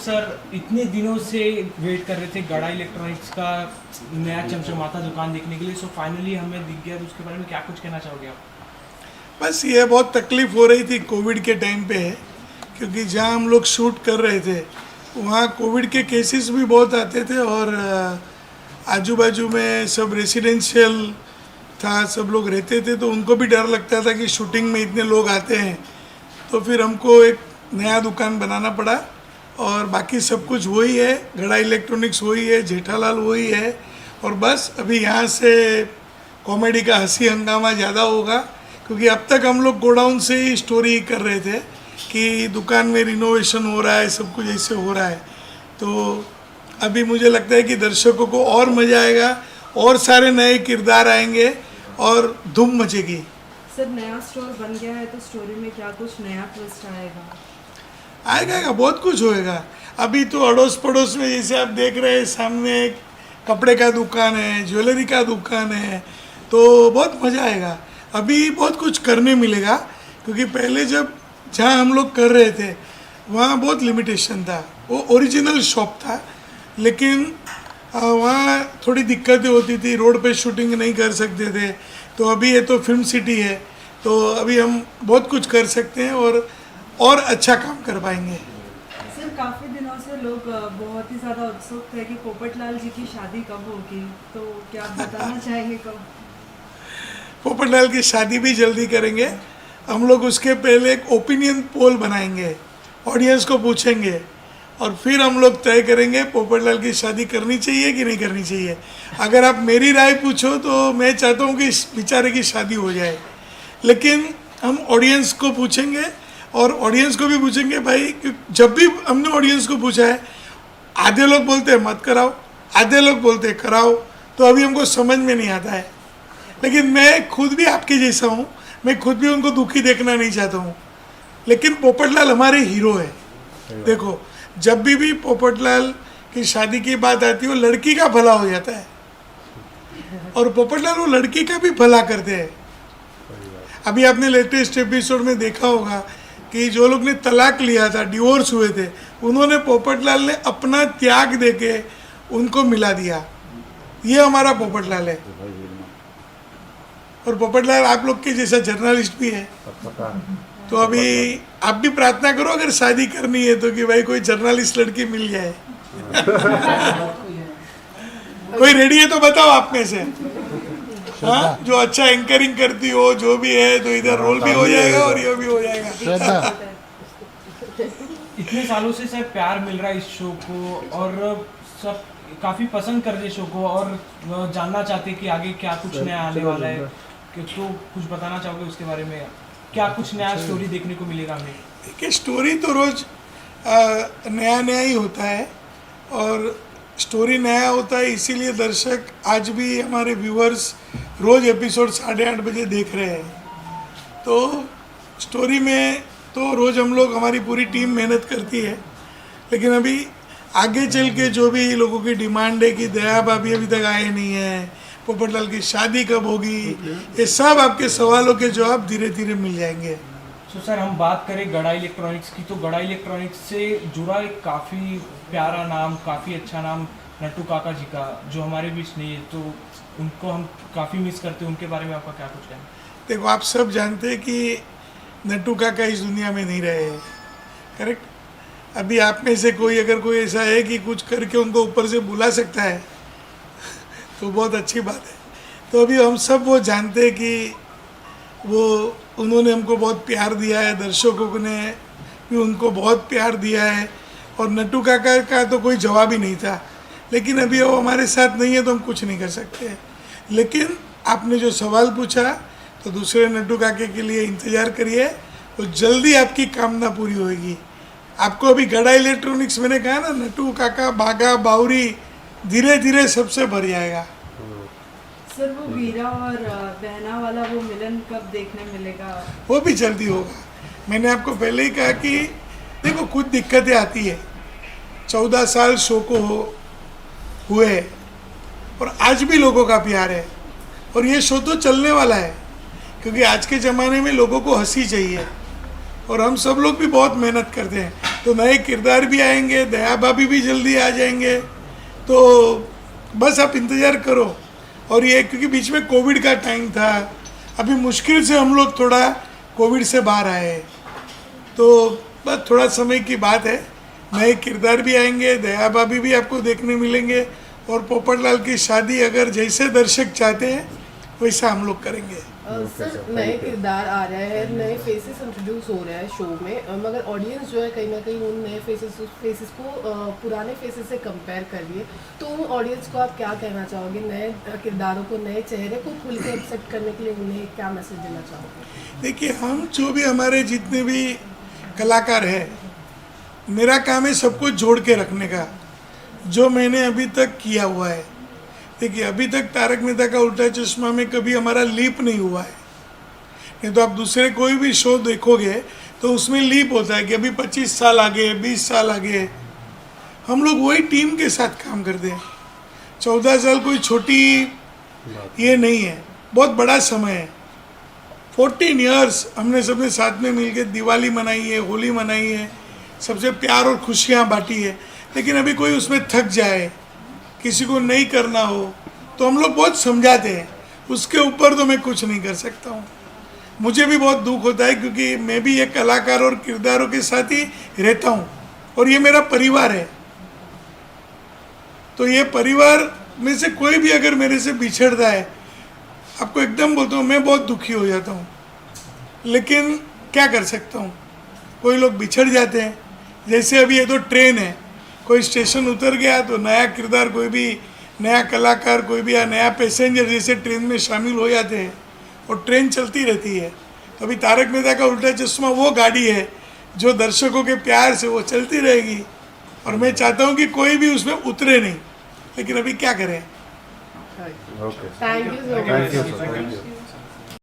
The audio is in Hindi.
सर इतने दिनों से वेट कर रहे थे गड़ा इलेक्ट्रॉनिक्स का नया चमचमाता दुकान देखने के लिए, सो फाइनली हमें दिख गया। तो उसके बारे में क्या कुछ कहना चाहोगे आप? बस ये बहुत तकलीफ़ हो रही थी कोविड के टाइम पे, क्योंकि जहाँ हम लोग शूट कर रहे थे वहाँ कोविड के केसेस भी बहुत आते थे और आजू बाजू में सब रेसिडेंशियल था, सब लोग रहते थे, तो उनको भी डर लगता था कि शूटिंग में इतने लोग आते हैं। तो फिर हमको एक नया दुकान बनाना पड़ा और बाकी सब कुछ वही है, गड़ा इलेक्ट्रॉनिक्स वही है, जेठालाल वही है। और बस अभी यहाँ से कॉमेडी का हंसी हंगामा ज़्यादा होगा, क्योंकि अब तक हम लोग गोडाउन से ही स्टोरी कर रहे थे कि दुकान में रिनोवेशन हो रहा है, सब कुछ ऐसे हो रहा है। तो अभी मुझे लगता है कि दर्शकों को और मज़ा आएगा और सारे नए किरदार आएंगे और धूम मचेगी। सर नया स्टोर बन गया है तो स्टोरी में क्या कुछ नया ट्विस्ट आएगा? आएगा, बहुत कुछ होएगा। अभी तो अड़ोस पड़ोस में जैसे आप देख रहे हैं, सामने एक कपड़े का दुकान है, ज्वेलरी का दुकान है, तो बहुत मज़ा आएगा। अभी बहुत कुछ करने मिलेगा, क्योंकि पहले जब जहाँ हम लोग कर रहे थे वहाँ बहुत लिमिटेशन था, वो ओरिजिनल शॉप था, लेकिन वहाँ थोड़ी दिक्कतें होती थी, रोड पे शूटिंग नहीं कर सकते थे। तो अभी ये तो फिल्म सिटी है, तो अभी हम बहुत कुछ कर सकते हैं और अच्छा काम कर पाएंगे। सर काफ़ी दिनों से लोग बहुत ही ज़्यादा उत्सुक थे कि पोपटलाल जी की शादी कब होगी, तो क्या आप बताना चाहेंगे कब? पोपटलाल की शादी भी जल्दी करेंगे हम लोग। उसके पहले एक ओपिनियन पोल बनाएंगे, ऑडियंस को पूछेंगे और फिर हम लोग तय करेंगे पोपटलाल की शादी करनी चाहिए कि नहीं करनी चाहिए। अगर आप मेरी राय पूछो तो मैं चाहता हूँ कि इस बेचारे की शादी हो जाए, लेकिन हम ऑडियंस को पूछेंगे और ऑडियंस को भी पूछेंगे भाई। जब भी हमने ऑडियंस को पूछा है, आधे लोग बोलते हैं मत कराओ, आधे लोग बोलते हैं कराओ, तो अभी हमको समझ में नहीं आता है। लेकिन मैं खुद भी आपके जैसा हूँ, मैं खुद भी उनको दुखी देखना नहीं चाहता हूँ, लेकिन पोपटलाल हमारे हीरो है। देखो, जब भी पोपटलाल की शादी की बात आती है वो लड़की का भला हो जाता है, और पोपटलाल वो लड़की का भी भला करते हैं। अभी आपने लेटेस्ट एपिसोड में देखा होगा कि जो लोग ने तलाक लिया था, डिवोर्स हुए थे, उन्होंने पोपटलाल ने अपना त्याग देके उनको मिला दिया। ये हमारा पोपटलाल है। और पोपटलाल आप लोग के जैसा जर्नलिस्ट भी है। तो अभी आप भी प्रार्थना करो, अगर शादी करनी है तो, कि भाई कोई जर्नलिस्ट लड़की मिल जाए। कोई रेडी है तो बताओ आप में से, हाँ, जो अच्छा एंकरिंग करती हो, जो भी है, तो इधर रोल भी हो जाएगा और ये भी हो जाएगा। इतने सालों से सर प्यार मिल रहा है इस शो को और सब काफ़ी पसंद कर रहे शो को और जानना चाहते कि आगे क्या कुछ नया आने वाला है, कि तो कुछ बताना चाहोगे उसके बारे में? क्या कुछ नया स्टोरी देखने को मिलेगा हमें? देखिए, स्टोरी तो रोज़ नया नया ही होता है और स्टोरी नया होता है, इसीलिए दर्शक आज भी हमारे व्यूअर्स रोज़ एपिसोड 8:30 बजे देख रहे हैं। तो स्टोरी में तो रोज़ हम लोग, हमारी पूरी टीम मेहनत करती है, लेकिन अभी आगे चल के जो भी लोगों की डिमांड है कि दया भाभी अभी तक आए नहीं है, पोपटलाल की शादी कब होगी, ये सब आपके सवालों के जवाब धीरे धीरे मिल जाएंगे। तो सर हम बात करें गड़ा इलेक्ट्रॉनिक्स की, तो गड़ा इलेक्ट्रॉनिक्स से जुड़ा एक काफ़ी प्यारा नाम, काफ़ी अच्छा नाम नट्टू काका जी का, जो हमारे बीच नहीं है, तो उनको हम काफ़ी मिस करते हैं। उनके बारे में आपका क्या कुछ कहना? देखो, आप सब जानते हैं कि नट्टू काका इस दुनिया में नहीं रहे हैं, करेक्ट? अभी आप में से कोई, अगर कोई ऐसा है कि कुछ करके उनको ऊपर से बुला सकता है तो बहुत अच्छी बात है। तो अभी हम सब वो जानते हैं कि वो, उन्होंने हमको बहुत प्यार दिया है, दर्शकों ने भी उनको बहुत प्यार दिया है, और नट्टू काका का तो कोई जवाब ही नहीं था। लेकिन अभी वो हमारे साथ नहीं है तो हम कुछ नहीं कर सकते। लेकिन आपने जो सवाल पूछा, तो दूसरे नट्टू काके के लिए इंतज़ार करिए, तो जल्दी आपकी कामना पूरी होगी। आपको अभी गड़ा इलेक्ट्रॉनिक्स, मैंने कहा ना, नट्टू काका, बागा, बावरी, धीरे धीरे सबसे भर जाएगा। सर वो वीरा और बहना वाला वो मिलन कब देखने मिलेगा? वो भी जल्दी होगा। मैंने आपको पहले ही कहा कि देखो, कुछ दिक्कतें आती है। 14 साल शो को हुए और आज भी लोगों का प्यार है, और ये शो तो चलने वाला है, क्योंकि आज के ज़माने में लोगों को हंसी चाहिए और हम सब लोग भी बहुत मेहनत करते हैं। तो नए किरदार भी आएंगे, दया भाभी भी जल्दी आ जाएंगे। तो बस आप इंतज़ार करो। और ये क्योंकि बीच में कोविड का टाइम था, अभी मुश्किल से हम लोग थोड़ा कोविड से बाहर आए, तो बस थोड़ा समय की बात है। नए किरदार भी आएंगे, दया भाभी भी आपको देखने मिलेंगे, और पोपटलाल की शादी अगर जैसे दर्शक चाहते हैं वैसा हम लोग करेंगे। सर नए किरदार आ रहे हैं, नए फेसेस इंट्रोड्यूस हो रहे हैं शो में, मगर ऑडियंस जो है कहीं ना कहीं उन नए फेसेस को पुराने फेसेस से कंपेयर कर रही है। तो उन ऑडियंस को आप क्या कहना चाहोगे, नए किरदारों को, नए चेहरे को खुल के एक्सेप्ट करने के लिए उन्हें क्या मैसेज देना चाहोगे? देखिए, हम जो भी हमारे जितने भी कलाकार हैं, मेरा काम है सबको जोड़ के रखने का, जो मैंने अभी तक किया हुआ है। देखिए, अभी तक तारक मेहता का उल्टा चश्मा में कभी हमारा लीप नहीं हुआ है। नहीं तो आप दूसरे कोई भी शो देखोगे तो उसमें लीप होता है कि अभी 25 साल आगे, 20 साल आगे। हम लोग वही टीम के साथ काम करते हैं। 14 साल कोई छोटी ये नहीं है, बहुत बड़ा समय है। 14 ईयर्स हमने सबने साथ में मिलकर दिवाली मनाई है, होली मनाई है, सबसे प्यार और खुशियाँ बांटी है। लेकिन अभी कोई उसमें थक जाए, किसी को नहीं करना हो, तो हम लोग बहुत समझाते हैं। उसके ऊपर तो मैं कुछ नहीं कर सकता हूँ। मुझे भी बहुत दुख होता है, क्योंकि मैं भी ये कलाकार और किरदारों के साथ ही रहता हूँ, और ये मेरा परिवार है। तो ये परिवार में से कोई भी अगर मेरे से बिछड़ता है, आपको एकदम बोलता हूँ, मैं बहुत दुखी हो जाता हूँ। लेकिन क्या कर सकता हूँ, कोई लोग बिछड़ जाते हैं। जैसे अभी ये तो ट्रेन है, कोई स्टेशन उतर गया तो नया किरदार, कोई भी नया कलाकार, कोई भी नया पैसेंजर जैसे ट्रेन में शामिल हो जाते हैं, और ट्रेन चलती रहती है। तो अभी तारक मेहता का उल्टा चश्मा वो गाड़ी है जो दर्शकों के प्यार से वो चलती रहेगी, और मैं चाहता हूँ कि कोई भी उसमें उतरे नहीं। लेकिन अभी क्या करें। Thank you so much.